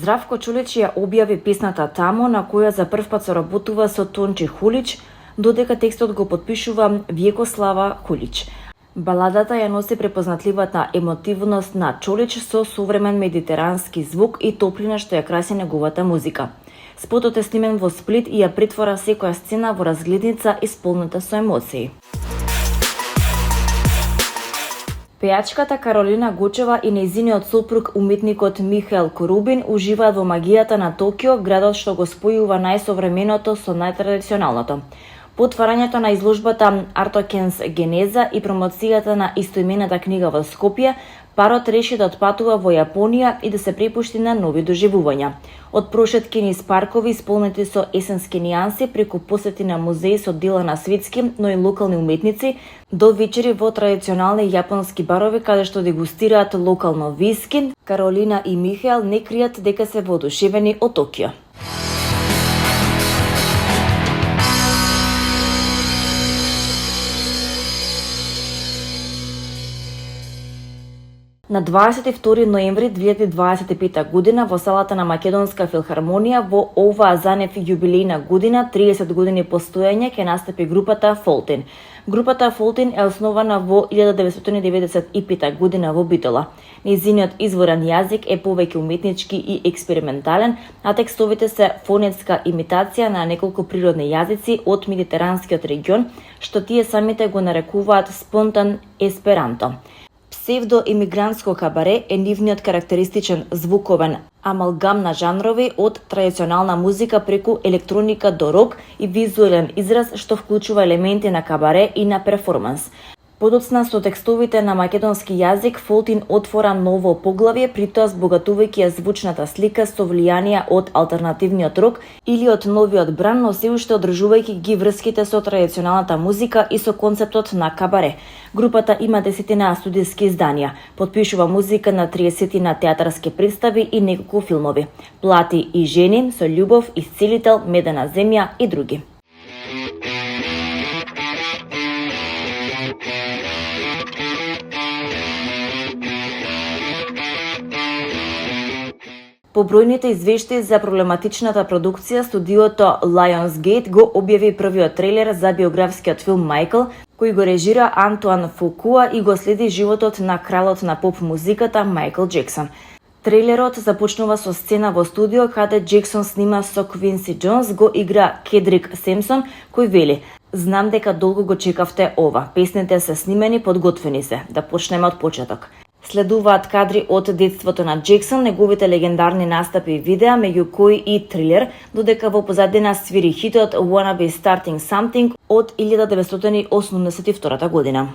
Здравко Чулич ја објави песната "Тамо", на која за прв пат соработува со Тончи Хулич, додека текстот го потпишува Вјекослава Хулич. Баладата ја носи препознатливата емотивност на Чолич со современ медитерански звук и топлина што ја краси неговата музика. Спотот е снимен во Сплит и ја претвора секоја сцена во разгледница исполнета со емоции. Пејачката Каролина Гочева и нејзиниот сопруг уметникот Михаел Корубин уживаат во магијата на Токио, градот што го спојува најсовременото со најтрадиционалното. По отварањето на изложбата Артокенс Генеза и промоцијата на истоимената книга во Скопје, парот реши да отпатува во Јапонија и да се препушти на нови доживувања. Од прошетки низ паркови исполнети со есенски нијанси, преку посети на музеи со дела на светски, но и локални уметници, до вечери во традиционални јапонски барови каде што дегустираат локално виски, Каролина и Михаел не кријат дека се воодушевени од Токио. На 22 ноември 2025 година во салата на Македонска филхармонија во оваа за нив јубилејна година, 30 години постоење, ќе настапи групата Фолтин. Групата Фолтин е основана во 1995 година во Битола. Нејзиниот изворен јазик е повеќе уметнички и експериментален, а текстовите се фонетска имитација на неколку природни јазици од медитеранскиот регион, што тие самите го нарекуваат спонтан есперанто. Псевдоимигрантско кабаре е нивниот карактеристичен звуковен амалгам на жанрови од традиционална музика преку електроника до рок и визуелен израз што вклучува елементи на кабаре и на перформанс. Подоцна со текстовите на македонски јазик, Фолтин отвора ново поглавје, притоа збогатувајќи ја звучната слика со влијанија од алтернативниот рок или од новиот бран, но се уште одржувајќи ги врските со традиционалната музика и со концептот на кабаре. Групата има 10 студиски изданија, потпишува музика на 30 театарски представи и неколку филмови. Плати и жени, со љубов, Исцелител, Медена земја и други. По бројните извештаи за проблематичната продукција, студиото Lionsgate го објави првиот трейлер за биографскиот филм Майкл, кој го режира Антуан Фукуа и го следи животот на кралот на поп музиката Майкл Джексон. Трейлерот започнува со сцена во студио каде Джексон снима со Квинси Джонс, го игра Кедрик Семсон, кој вели: "Знам дека долго го чекавте ова. Песните се снимени, подготвени се. Да почнеме од почеток." Следуваат кадри од детството на Джексон, неговите легендарни настапи и видеа, меѓу кои и трилер, додека во позадина свири хитот Wanna Be Starting Something од 1982 година.